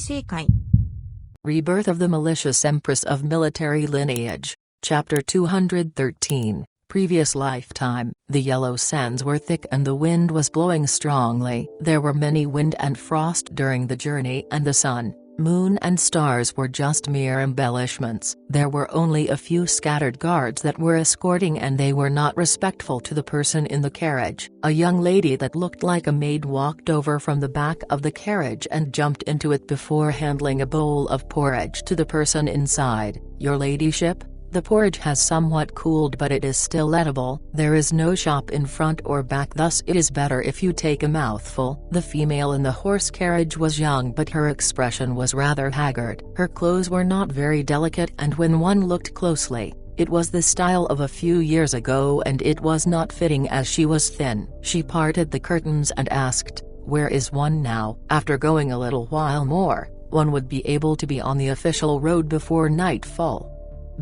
Isekai. Rebirth of the Malicious Empress of Military Lineage, Chapter 213, Previous Lifetime. The yellow sands were thick and the wind was blowing strongly. There were many wind and frost during the journey, and the sun, moon and stars were just mere embellishments. There were only a few scattered guards that were escorting, and they were not respectful to the person in the carriage. A young lady that looked like a maid walked over from the back of the carriage and jumped into it before handling a bowl of porridge to the person inside. "Your ladyship? The porridge has somewhat cooled, but it is still edible. There is no shop in front or back, thus it is better if you take a mouthful." The female in the horse carriage was young, but her expression was rather haggard. Her clothes were not very delicate, and when one looked closely, it was the style of a few years ago, and it was not fitting as she was thin. She parted the curtains and asked, "Where is one now?" After going a little while more, one would be able to be on the official road before nightfall.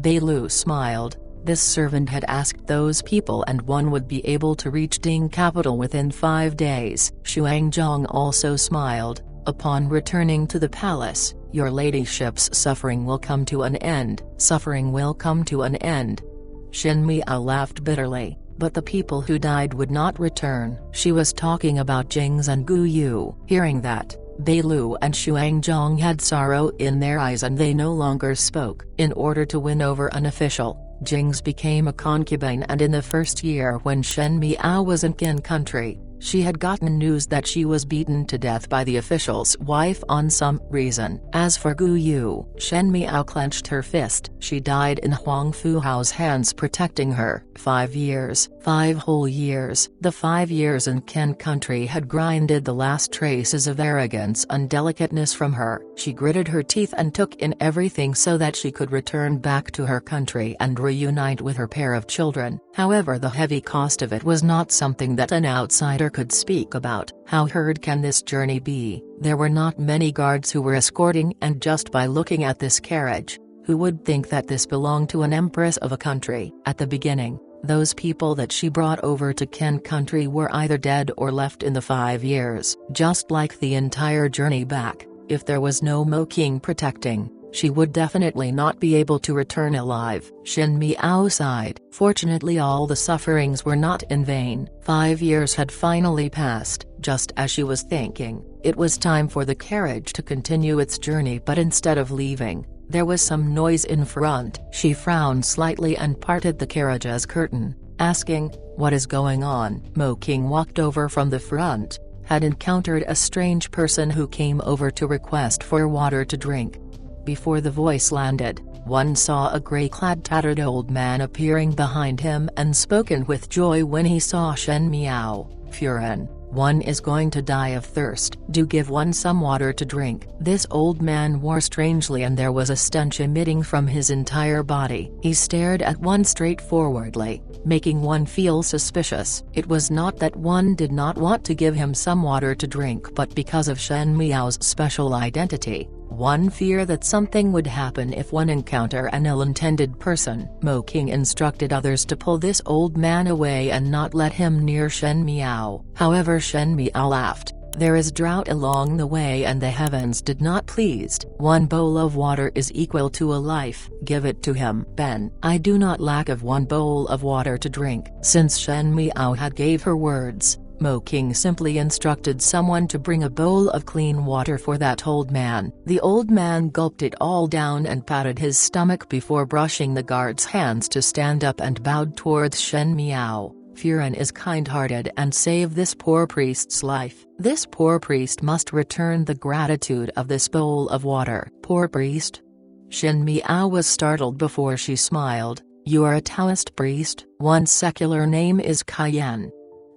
Beilu smiled. This servant had asked those people, and one would be able to reach Ding capital within 5 days. Xuanzhong also smiled. Upon returning to the palace, "Your ladyship's suffering will come to an end." "Suffering will come to an end." Shin Miao laughed bitterly, but the people who died would not return. She was talking about Jings and Gu Yu. Hearing that, Beilu and Xuanzhong had sorrow in their eyes, and they no longer spoke. In order to win over an official, Jings became a concubine, and in the first year when Shen Miao was in Qian country, she had gotten news that she was beaten to death by the official's wife on some reason. As for Gu Yu, Shen Miao clenched her fist. She died in Huang Fuhao's hands protecting her. 5 years. 5 whole years. The 5 years in Qian country had grinded the last traces of arrogance and delicateness from her. She gritted her teeth and took in everything so that she could return back to her country and reunite with her pair of children. However, the heavy cost of it was not something that an outsider could speak about. How hard can this journey be? There were not many guards who were escorting, and just by looking at this carriage, who would think that this belonged to an empress of a country? At the beginning, those people that she brought over to Qian country were either dead or left in the 5 years. Just like the entire journey back, if there was no Mo King protecting, she would definitely not be able to return alive. Shin Miao sighed. Fortunately, all the sufferings were not in vain. 5 years had finally passed. Just as she was thinking, it was time for the carriage to continue its journey, but instead of leaving, there was some noise in front. She frowned slightly and parted the carriage's curtain, asking, "What is going on?" Mo King walked over from the front, had encountered a strange person who came over to request for water to drink. Before the voice landed, one saw a grey-clad tattered old man appearing behind him and spoken with joy when he saw Shen Miao. "Furen, one is going to die of thirst. Do give one some water to drink." This old man wore strangely, and there was a stench emitting from his entire body. He stared at one straightforwardly, making one feel suspicious. It was not that one did not want to give him some water to drink, but because of Shen Miao's special identity, one fear that something would happen if one encounter an ill-intended person. Mo King instructed others to pull this old man away and not let him near Shen Miao. However, Shen Miao laughed. "There is drought along the way and the heavens did not pleased. 1 bowl of water is equal to a life. Give it to him." "Ben, I do not lack of 1 bowl of water to drink." Since Shen Miao had gave her words, Mo King simply instructed someone to bring a bowl of clean water for that old man. The old man gulped it all down and patted his stomach before brushing the guard's hands to stand up and bowed towards Shen Miao. "Furen is kind-hearted and save this poor priest's life. This poor priest must return the gratitude of this bowl of water." "Poor priest?" Shen Miao was startled before she smiled. "You are a Taoist priest?" "One's secular name is Qian."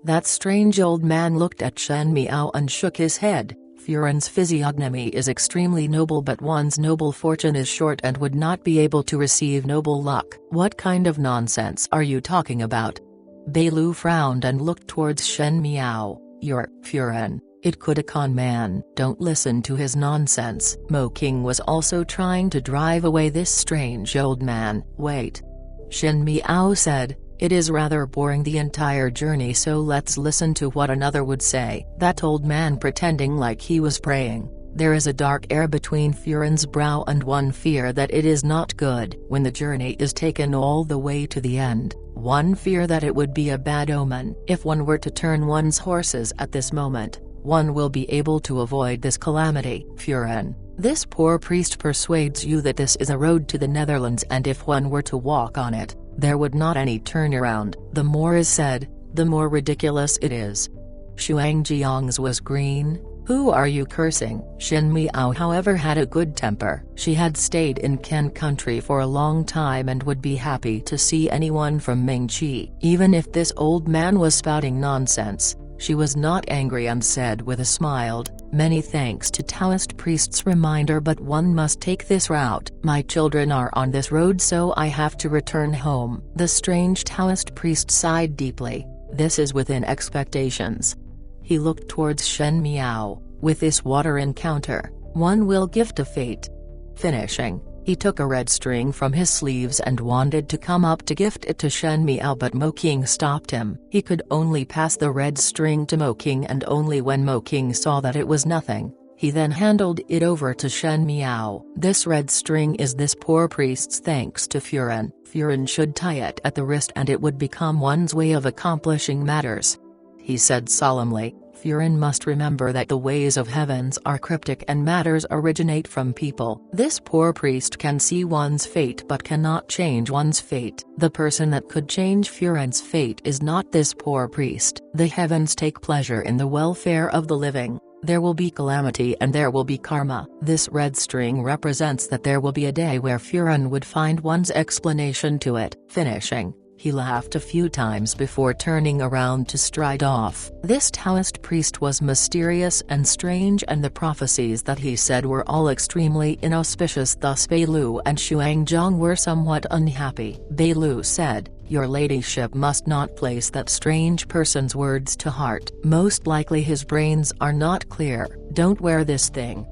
That strange old man looked at Shen Miao and shook his head. "Furen's physiognomy is extremely noble, but one's noble fortune is short and would not be able to receive noble luck." "What kind of nonsense are you talking about?" Beilu frowned and looked towards Shen Miao. "You're Furen. It could a con man. Don't listen to his nonsense." Mo King was also trying to drive away this strange old man. "Wait." Shen Miao said, "It is rather boring the entire journey, so let's listen to what another would say." That old man pretending like he was praying. There is a dark air between Furin's brow and one fear that it is not good. When the journey is taken all the way to the end, one fear that it would be a bad omen. If one were to turn one's horses at this moment, one will be able to avoid this calamity. Furin, this poor priest persuades you that this is a road to the Netherlands, and if one were to walk on it, there would not any turnaround. The more is said, the more ridiculous it is. Xuangjiang's was green. Who are you cursing? Shin Miao, however, had a good temper. She had stayed in Qian country for a long time and would be happy to see anyone from Mingqi. Even if this old man was spouting nonsense, she was not angry and said with a smile, "Many thanks to Taoist priest's reminder, but one must take this route. My children are on this road, so I have to return home." The strange Taoist priest sighed deeply. This is within expectations. He looked towards Shen Miao. With this water encounter, one will gift a fate. Finishing, he took a red string from his sleeves and wanted to come up to gift it to Shen Miao, but Mo King stopped him. He could only pass the red string to Mo King, and only when Mo King saw that it was nothing, he then handed it over to Shen Miao. This red string is this poor priest's thanks to Furin. Furin should tie it at the wrist and it would become one's way of accomplishing matters. He said solemnly, Furin must remember that the ways of heavens are cryptic and matters originate from people. This poor priest can see one's fate but cannot change one's fate. The person that could change Furin's fate is not this poor priest. The heavens take pleasure in the welfare of the living. There will be calamity and there will be karma. This red string represents that there will be a day where Furin would find one's explanation to it. Finishing, he laughed a few times before turning around to stride off. This Taoist priest was mysterious and strange, and the prophecies that he said were all extremely inauspicious. Thus Beilu and Xuangjiang were somewhat unhappy. Beilu said, "Your ladyship must not place that strange person's words to heart. Most likely his brains are not clear. Don't wear this thing."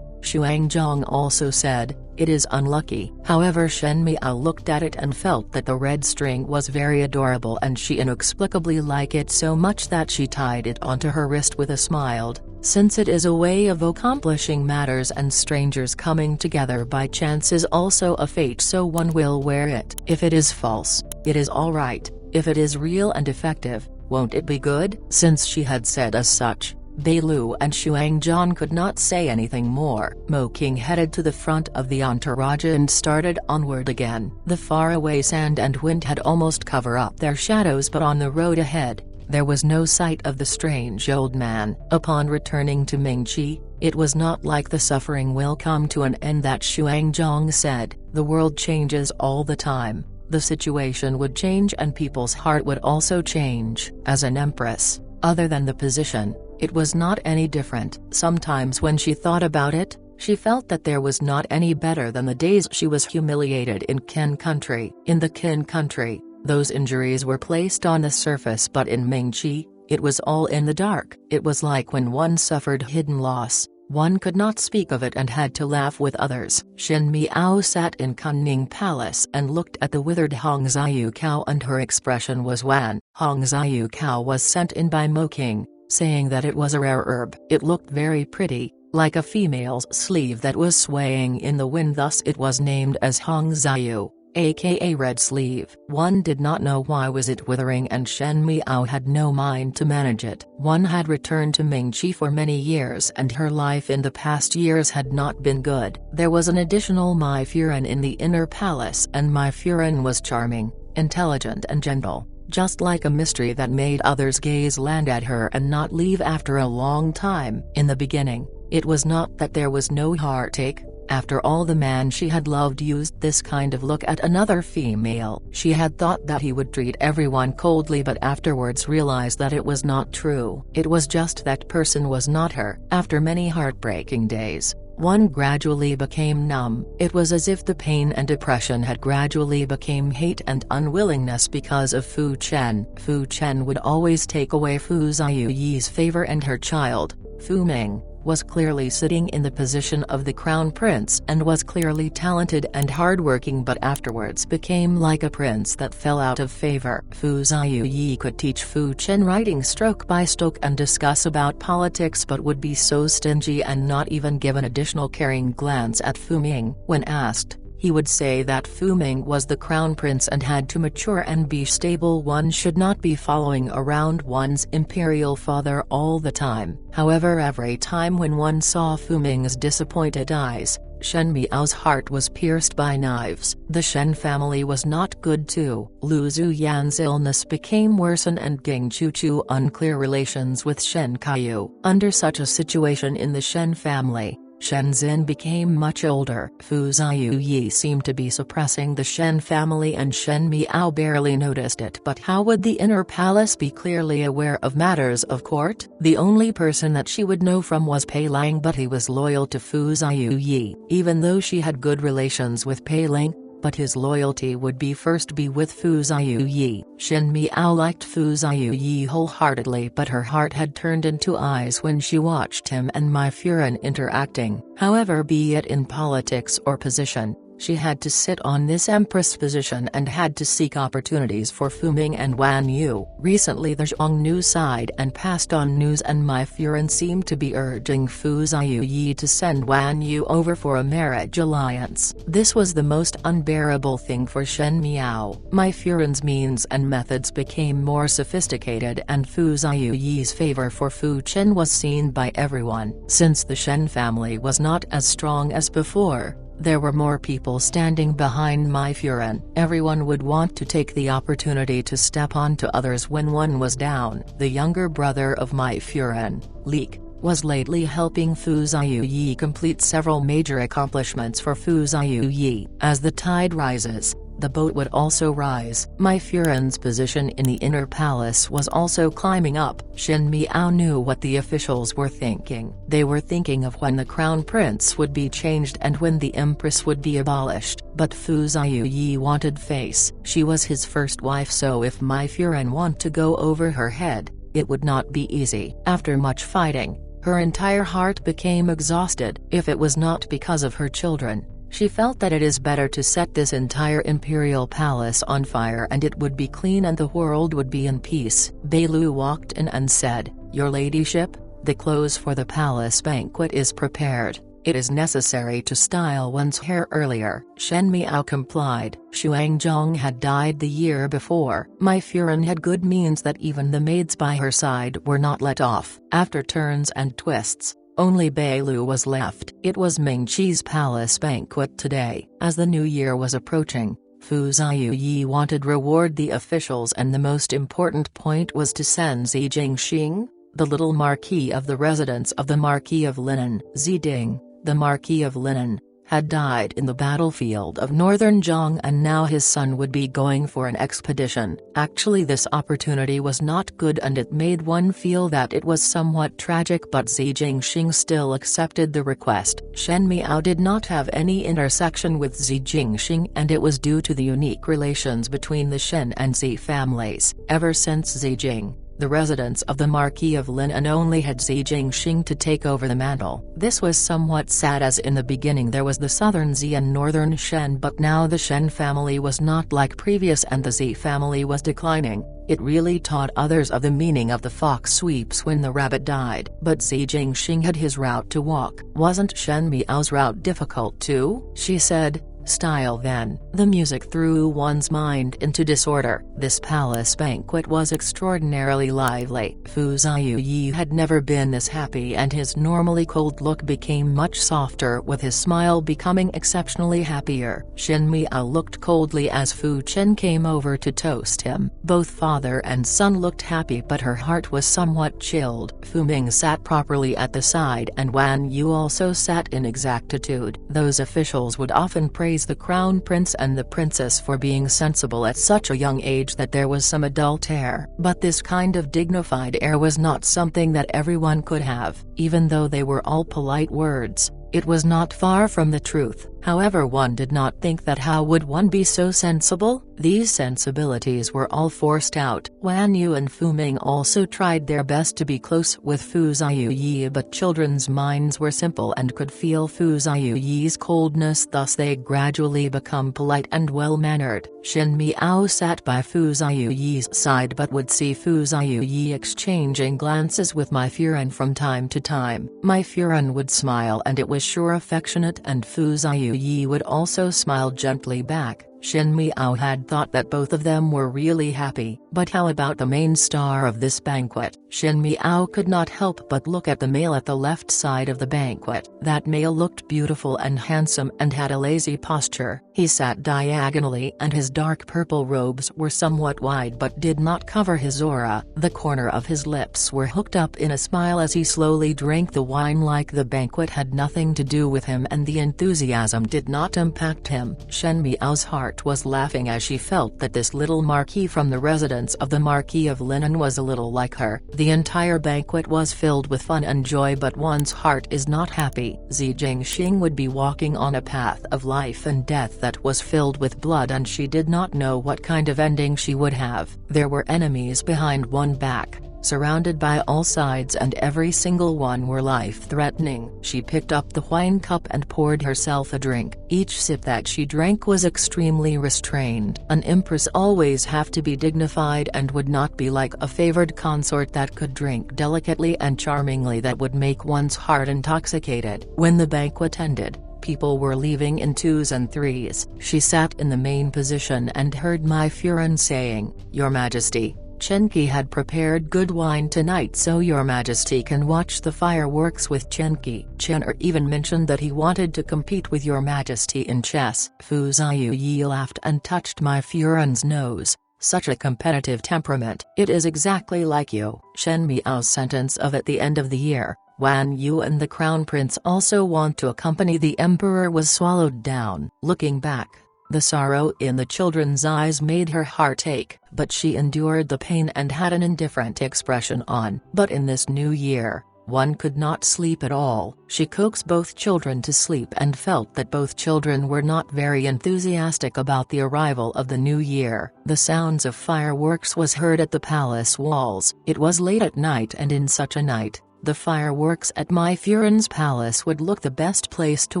Xuangjiang also said, "It is unlucky." However, Shen Miao looked at it and felt that the red string was very adorable, and she inexplicably liked it so much that she tied it onto her wrist with a smile. Since it is a way of accomplishing matters and strangers coming together by chance is also a fate, so one will wear it. If it is false, it is alright. If it is real and effective, won't it be good? Since she had said as such, Beilu and Xuangjiang could not say anything more. Mo King headed to the front of the entourage and started onward again. The faraway sand and wind had almost covered up their shadows, but on the road ahead, there was no sight of the strange old man. Upon returning to Mingqi, it was not like the suffering will come to an end that Xuangjiang said. The world changes all the time. The situation would change and people's heart would also change. As an empress, other than the position, it was not any different. Sometimes when she thought about it, she felt that there was not any better than the days she was humiliated in Qian country. In the Qian country, those injuries were placed on the surface, but in Mingqi, it was all in the dark. It was like when one suffered hidden loss, one could not speak of it and had to laugh with others. Shin Miao sat in Kunning Palace and looked at the withered Hong Xiu cow, and her expression was wan. Hong Xiu cow was sent in by Mo King, saying that it was a rare herb. It looked very pretty, like a female's sleeve that was swaying in the wind, thus it was named as Hong Xiu, aka Red Sleeve. One did not know why was it withering, and Shen Miao had no mind to manage it. One had returned to Mingqi for many years and her life in the past years had not been good. There was an additional Mai Furin in the inner palace, and Mai Furin was charming, intelligent and gentle. Just like a mystery that made others gaze land at her and not leave after a long time. In the beginning, it was not that there was no heartache. After all, the man she had loved used this kind of look at another female. She had thought that he would treat everyone coldly, but afterwards realized that it was not true. It was just that person was not her. After many heartbreaking days, one gradually became numb. It was as if the pain and depression had gradually became hate and unwillingness because of Fu Chen. Fu Chen would always take away Fu Xiuyi's favor and her child, Fu Ming, was clearly sitting in the position of the crown prince and was clearly talented and hardworking, but afterwards became like a prince that fell out of favor. Fu Ziyu could teach Fu Chen writing stroke by stroke and discuss about politics, but would be so stingy and not even give an additional caring glance at Fu Ming. When asked, he would say that Fu Ming was the crown prince and had to mature and be stable. One should not be following around one's imperial father all the time. However, every time when one saw Fu Ming's disappointed eyes, Shen Miao's heart was pierced by knives. The Shen family was not good too. Lu Zuyan's illness became worse and Ging Chuchu unclear relations with Shen Kaiyu. Under such a situation in the Shen family, Shen Xin became much older. Fu Ziyu seemed to be suppressing the Shen family and Shen Miao barely noticed it. But how would the inner palace be clearly aware of matters of court? The only person that she would know from was Pei Lang, but he was loyal to Fu Ziyu. Even though she had good relations with Pei Lang, but his loyalty would be with Fu Ziyu. Shen Miao liked Fu Ziyu wholeheartedly, but her heart had turned into eyes when she watched him and Mai Furen interacting. However, be it in politics or position, she had to sit on this empress position and had to seek opportunities for Fu Ming and Wan Yu. Recently the Zhongnu side and passed on news and Mai Furen seemed to be urging Fu Ziyu to send Wan Yu over for a marriage alliance. This was the most unbearable thing for Shen Miao. Mai Furen's means and methods became more sophisticated and Fu Ziyu's favor for Fu Chen was seen by everyone. Since the Shen family was not as strong as before, there were more people standing behind Mai Furen. Everyone would want to take the opportunity to step on to others when one was down. The younger brother of Mai Furen, Leek, was lately helping Fu Ziyu complete several major accomplishments for Fu Ziyu. As the tide rises, the boat would also rise. Mai Furen's position in the inner palace was also climbing up. Shen Miao knew what the officials were thinking. They were thinking of when the crown prince would be changed and when the empress would be abolished. But Fu Ziyu wanted face. She was his first wife, so if Mai Furen wanted to go over her head, it would not be easy. After much fighting, her entire heart became exhausted. If it was not because of her children, she felt that it is better to set this entire imperial palace on fire and it would be clean and the world would be in peace. Beilu walked in and said, "Your ladyship, the clothes for the palace banquet is prepared. It is necessary to style one's hair earlier." Shen Miao complied. Xuanzhong had died the year before. Mai Furen had good means that even the maids by her side were not let off. After turns and twists, only Beilu was left. It was Mingqi's palace banquet today. As the new year was approaching, Fu Ziyu wanted reward the officials and the most important point was to send Zijingxing, the little marquis of the residence of the Marquis of Linan. Ziding, the Marquis of Linan, had died in the battlefield of northern Zhang and now his son would be going for an expedition. Actually, this opportunity was not good and it made one feel that it was somewhat tragic, but Zijingxing still accepted the request. Shen Miao did not have any intersection with Zijingxing and it was due to the unique relations between the Shen and Zi families. Ever since Zijing, the residence of the Marquis of Linan only had Zijingxing to take over the mantle. This was somewhat sad as in the beginning there was the southern Zi and northern Shen, but now the Shen family was not like previous and the Zi family was declining. It really taught others of the meaning of the fox sweeps when the rabbit died. But Zijingxing had his route to walk. Wasn't Shen Miao's route difficult too? She said. Style then. The music threw one's mind into disorder. This palace banquet was extraordinarily lively. Fu Ziyu had never been this happy and his normally cold look became much softer with his smile becoming exceptionally happier. Shen Miao looked coldly as Fu Chen came over to toast him. Both father and son looked happy but her heart was somewhat chilled. Fu Ming sat properly at the side and Wan Yu also sat in exactitude. Those officials would often praise the crown prince and the princess for being sensible at such a young age that there was some adult air. But this kind of dignified air was not something that everyone could have. Even though they were all polite words, it was not far from the truth. However, one did not think that how would one be so sensible? These sensibilities were all forced out. Wan Yu and Fu Ming also tried their best to be close with Fu Ziyu, but children's minds were simple and could feel Fu Ziyu's coldness, thus they gradually become polite and well-mannered. Shin Miao sat by Fu Ziyu's side but would see Fu Ziyu exchanging glances with Mai Furan from time to time. Mai Furan would smile and it was sure affectionate, and Fu Ziyu would also smile gently back. Shin Miao had thought that both of them were really happy. But how about the main star of this banquet? Shin Miao could not help but look at the male at the left side of the banquet. That male looked beautiful and handsome and had a lazy posture. He sat diagonally and his dark purple robes were somewhat wide but did not cover his aura. The corner of his lips were hooked up in a smile as he slowly drank the wine like the banquet had nothing to do with him and the enthusiasm did not impact him. Shen Miao's heart was laughing as she felt that this little marquis from the residence of the Marquis of Linen was a little like her. The entire banquet was filled with fun and joy, but one's heart is not happy. Zi Jingxing would be walking on a path of life and death that was filled with blood, and she did not know what kind of ending she would have. There were enemies behind one back, surrounded by all sides, and every single one were life-threatening. She picked up the wine cup and poured herself a drink. Each sip that she drank was extremely restrained. An empress always have to be dignified and would not be like a favored consort that could drink delicately and charmingly that would make one's heart intoxicated. When the banquet ended, people were leaving in twos and threes. She sat in the main position and heard Mai Furan saying, "Your Majesty, Chenki had prepared good wine tonight so your majesty can watch the fireworks with Chenki." Chen even mentioned that he wanted to compete with your majesty in chess. Fu Ziyu laughed and touched Mai Furan's nose. "Such a competitive temperament. It is exactly like you." Shen Miao's sentence of "at the end of the year, Wan Yu and the crown prince also want to accompany the emperor" was swallowed down. Looking back, the sorrow in the children's eyes made her heart ache, but she endured the pain and had an indifferent expression on. But in this new year, one could not sleep at all. She coaxed both children to sleep and felt that both children were not very enthusiastic about the arrival of the new year. The sounds of fireworks was heard at the palace walls. It was late at night, and in such a night, the fireworks at Mai Furan's palace would look the best place to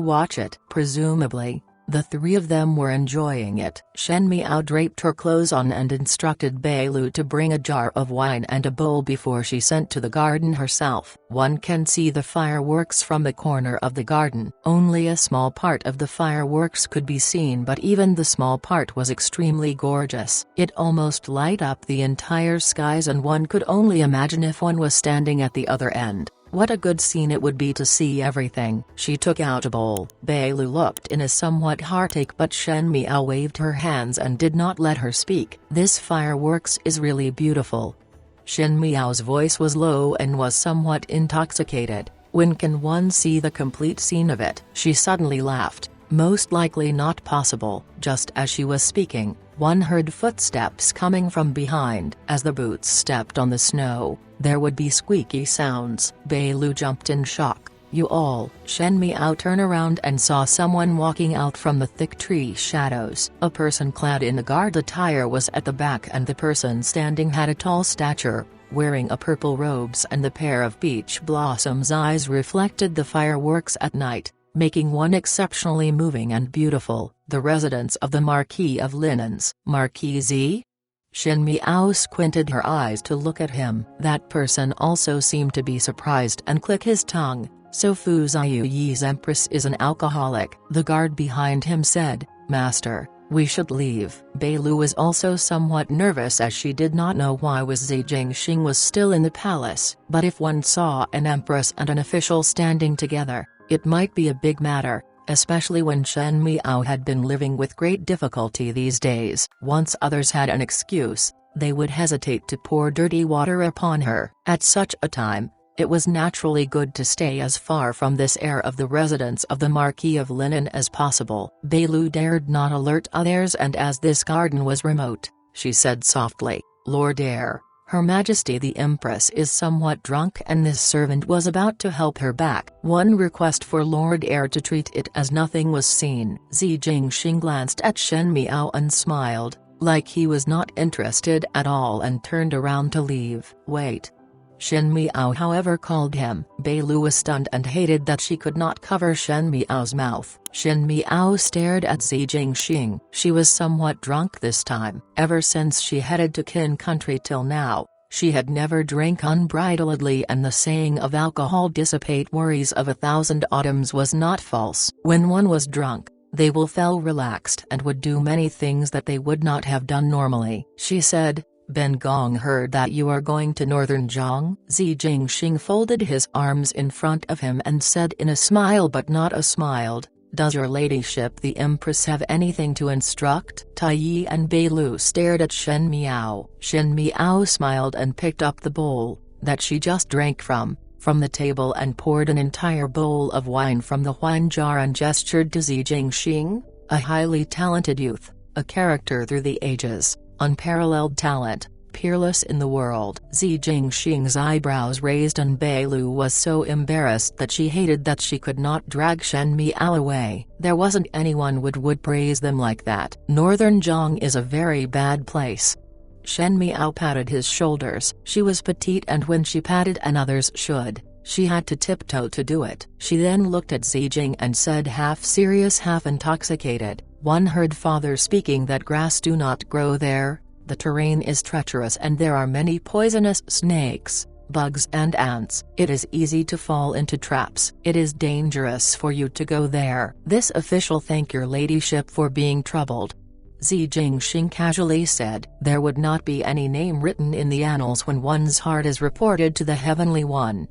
watch it. Presumably, the three of them were enjoying it. Shen Miao draped her clothes on and instructed Beilu to bring a jar of wine and a bowl before she sent to the garden herself. One can see the fireworks from the corner of the garden. Only a small part of the fireworks could be seen, but even the small part was extremely gorgeous. It almost lit up the entire skies, and one could only imagine if one was standing at the other end. What a good scene it would be to see everything. She took out a bowl. Beilu looked in a somewhat heartache, but Shen Miao waved her hands and did not let her speak. "This fireworks is really beautiful." Shen Miao's voice was low and was somewhat intoxicated. "When can one see the complete scene of it?" She suddenly laughed. "Most likely not possible." Just as she was speaking, one heard footsteps coming from behind. As the boots stepped on the snow, there would be squeaky sounds. Beilu jumped in shock. "You all!" Shen Miao turned around and saw someone walking out from the thick tree shadows. A person clad in a guard attire was at the back, and the person standing had a tall stature, wearing a purple robes, and the pair of peach blossoms eyes reflected the fireworks at night, making one exceptionally moving and beautiful. The residence of the Marquis of Linens. "Marquis Z?" Shen Miao squinted her eyes to look at him. That person also seemed to be surprised and clicked his tongue. "So Fu Ziyu's empress is an alcoholic." The guard behind him said, "Master, we should leave." Beilu was also somewhat nervous as she did not know why Zi Jingxing was still in the palace. But if one saw an empress and an official standing together, it might be a big matter, especially when Shen Miao had been living with great difficulty these days. Once others had an excuse, they would hesitate to pour dirty water upon her. At such a time, it was naturally good to stay as far from this air of the residence of the Marquis of Linen as possible. Beilu dared not alert others, and as this garden was remote, she said softly, "Lord Air." Her Majesty the Empress is somewhat drunk and this servant was about to help her back. One request for Lord Heir to treat it as nothing was seen. Zi Jingxing glanced at Shen Miao and smiled, like he was not interested at all, and turned around to leave. Wait. Shen Miao however called him. Bei Lu was stunned and hated that she could not cover Shen Miao's mouth. Shen Miao stared at Zi Jingxing. She was somewhat drunk this time. Ever since she headed to Qian country till now, she had never drank unbridledly, and the saying of alcohol dissipate worries of 1,000 autumns was not false. When one was drunk, they will feel relaxed and would do many things that they would not have done normally. She said, Ben Gong heard that you are going to Northern Zhang. Zi Jingxing folded his arms in front of him and said in a smile but not a smiled, does your ladyship the Empress have anything to instruct? Tai Yi and Bei Lu stared at Shen Miao. Shen Miao smiled and picked up the bowl that she just drank from the table and poured an entire bowl of wine from the wine jar and gestured to Zi Jingxing, a highly talented youth, a character through the ages. Unparalleled talent, peerless in the world. Zi Jingxing's eyebrows raised and Bei Lu was so embarrassed that she hated that she could not drag Shen Miao away. There wasn't anyone would praise them like that. Northern Zhang is a very bad place. Shen Miao patted his shoulders. She was petite and when she patted another's should, she had to tiptoe to do it. She then looked at Zi Jing and said half serious half intoxicated. One heard father speaking that grass do not grow there, the terrain is treacherous and there are many poisonous snakes, bugs and ants. It is easy to fall into traps. It is dangerous for you to go there. This official thank your ladyship for being troubled. Zi Jingxing casually said, there would not be any name written in the annals when one's heart is reported to the Heavenly One.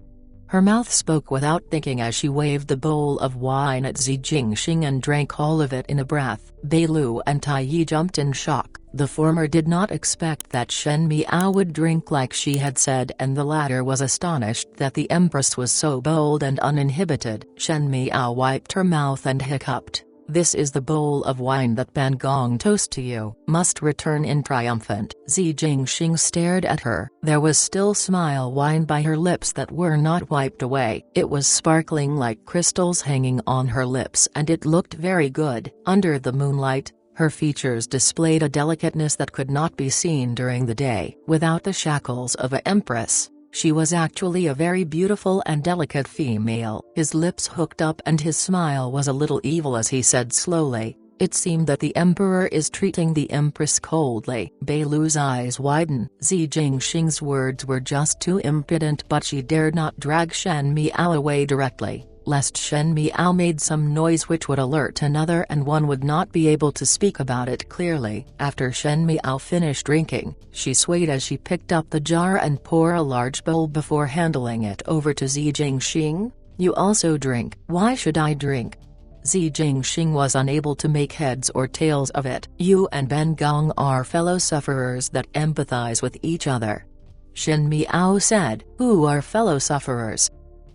Her mouth spoke without thinking as she waved the bowl of wine at Zi Jingxing and drank all of it in a breath. Bei Lu and Tai Yi jumped in shock. The former did not expect that Shen Miao would drink like she had said, and the latter was astonished that the Empress was so bold and uninhibited. Shen Miao wiped her mouth and hiccuped. This is the bowl of wine that Ben Gong toast to you. Must return in triumphant. Zi Jingxing stared at her. There was still smile wine by her lips that were not wiped away. It was sparkling like crystals hanging on her lips and it looked very good. Under the moonlight, her features displayed a delicateness that could not be seen during the day. Without the shackles of an empress, she was actually a very beautiful and delicate female. His lips hooked up and his smile was a little evil as he said slowly, it seemed that the emperor is treating the empress coldly. Bei Lu's eyes widened. Zi Jingxing's words were just too impudent, but she dared not drag Shen Miao away directly, lest Shen Miao made some noise which would alert another and one would not be able to speak about it clearly. After Shen Miao finished drinking, she swayed as she picked up the jar and poured a large bowl before handing it over to Zi Jingxing. You also drink. Why should I drink? Zi Jingxing was unable to make heads or tails of it. You and Ben Gong are fellow sufferers that empathize with each other. Shen Miao said. Who are fellow sufferers?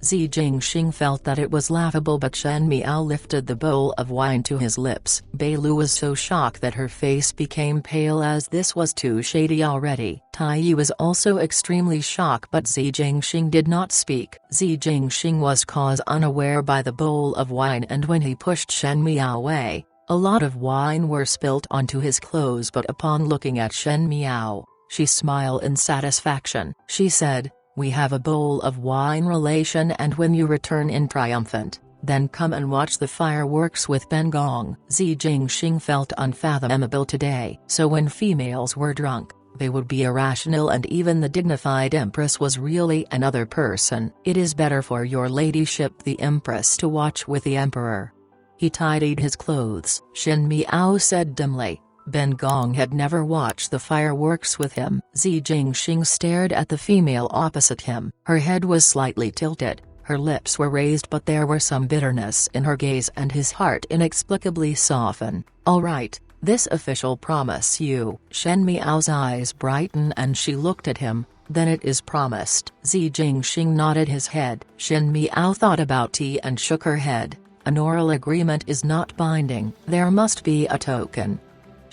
Zi Jingxing felt that it was laughable, but Shen Miao lifted the bowl of wine to his lips. Bei Lu was so shocked that her face became pale as this was too shady already. Tai Yi was also extremely shocked, but Zi Jingxing did not speak. Zi Jingxing was caught unaware by the bowl of wine, and when he pushed Shen Miao away, a lot of wine were spilt onto his clothes, but upon looking at Shen Miao, she smiled in satisfaction. She said, we have a bowl of wine relation, and when you return in triumphant, then come and watch the fireworks with Ben Gong. Zi Jingxing felt unfathomable today. So when females were drunk, they would be irrational, and even the dignified empress was really another person. It is better for your ladyship the empress to watch with the emperor. He tidied his clothes. Shen Miao said dimly. Ben Gong had never watched the fireworks with him. Zi Jingxing stared at the female opposite him. Her head was slightly tilted, her lips were raised, but there were some bitterness in her gaze, and his heart inexplicably softened. All right, this official promise you. Shen Miao's eyes brightened and she looked at him. Then it is promised. Zi Jingxing nodded his head. Shen Miao thought about tea and shook her head. An oral agreement is not binding. There must be a token.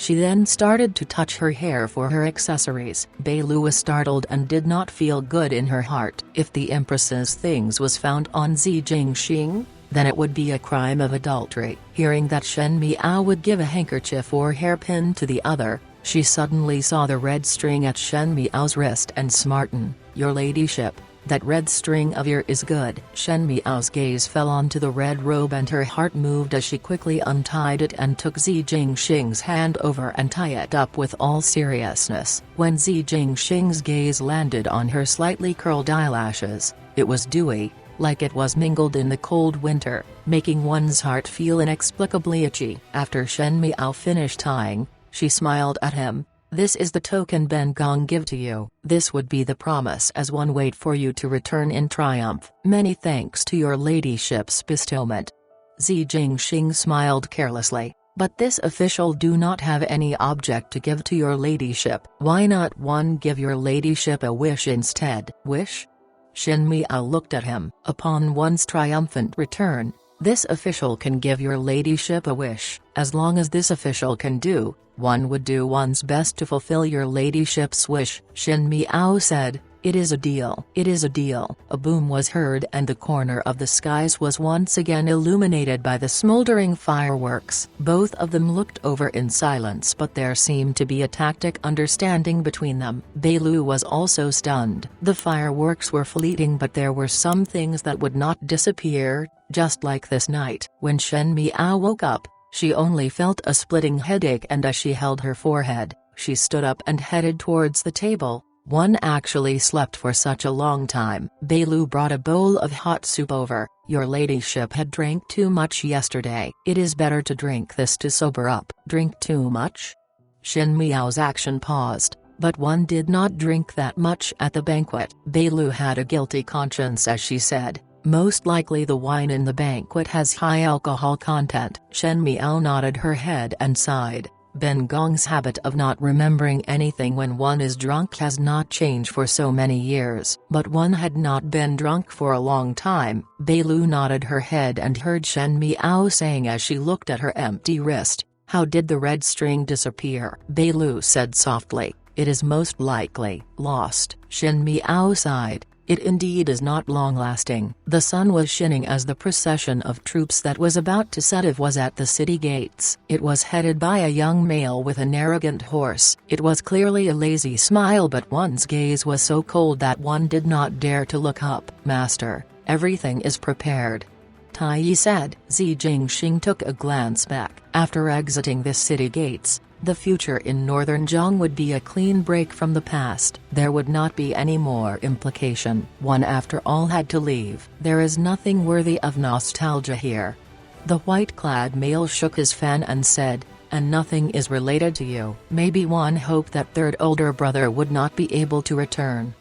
She then started to touch her hair for her accessories. Beilu was startled and did not feel good in her heart. If the Empress's things was found on Zi Jingxing, then it would be a crime of adultery. Hearing that Shen Miao would give a handkerchief or hairpin to the other, she suddenly saw the red string at Shen Miao's wrist and smartened. "Your ladyship, that red string of yours is good." Shen Miao's gaze fell onto the red robe and her heart moved as she quickly untied it and took Zi Jingxing's hand over and tied it up with all seriousness. When Zi Jingxing's gaze landed on her slightly curled eyelashes, it was dewy, like it was mingled in the cold winter, making one's heart feel inexplicably itchy. After Shen Miao finished tying, she smiled at him. "This is the token Ben Gong give to you. This would be the promise as one wait for you to return in triumph. Many thanks to your ladyship's bestowment." Zi Jingxing smiled carelessly. "But this official do not have any object to give to your ladyship. Why not one give your ladyship a wish instead?" "Wish?" Shen Miao looked at him. "Upon one's triumphant return, this official can give your ladyship a wish. As long as this official can do, one would do one's best to fulfill your ladyship's wish." Shen Miao said, "It is a deal. It is a deal." A boom was heard and the corner of the skies was once again illuminated by the smoldering fireworks. Both of them looked over in silence, but there seemed to be a tacit understanding between them. Beilu was also stunned. The fireworks were fleeting, but there were some things that would not disappear, just like this night. When Shen Miao woke up, she only felt a splitting headache, and as she held her forehead, she stood up and headed towards the table. One actually slept for such a long time. Beilu brought a bowl of hot soup over. "Your ladyship had drank too much yesterday. It is better to drink this to sober up." "Drink too much?" Shen Miao's action paused, but one did not drink that much at the banquet. Beilu had a guilty conscience as she said, "Most likely the wine in the banquet has high alcohol content." Shen Miao nodded her head and sighed. Ben Gong's habit of not remembering anything when one is drunk has not changed for so many years. But one had not been drunk for a long time. Beilu nodded her head and heard Shen Miao saying as she looked at her empty wrist, "How did the red string disappear?" Beilu said softly, "It is most likely lost." Shen Miao sighed. "It indeed is not long-lasting." The sun was shining as the procession of troops that was about to set off was at the city gates. It was headed by a young male with an arrogant horse. It was clearly a lazy smile, but one's gaze was so cold that one did not dare to look up. "Master, everything is prepared," Tai Yi said. Zi Jingxing took a glance back. After exiting the city gates, the future in northern Zhang would be a clean break from the past. There would not be any more implication. One after all had to leave. There is nothing worthy of nostalgia here. The white-clad male shook his fan and said, "And nothing is related to you." Maybe one hoped that third older brother would not be able to return.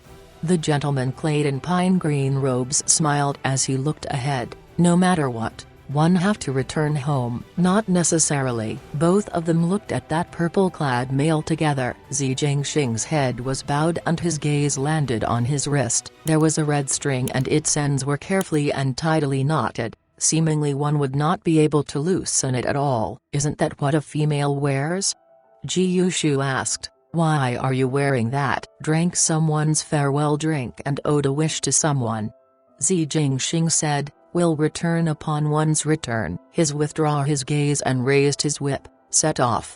The gentleman clad in pine green robes smiled as he looked ahead. "No matter what, one have to return home." "Not necessarily." Both of them looked at that purple-clad male together. Zi Jingxing's head was bowed and his gaze landed on his wrist. There was a red string and its ends were carefully and tidily knotted. Seemingly one would not be able to loosen it at all. "Isn't that what a female wears?" Ji Yushu asked. "Why are you wearing that?" "Drank someone's farewell drink and owed a wish to someone," Zi Jingxing said. "Will return upon one's return." His withdraw his gaze and raised his whip, set off.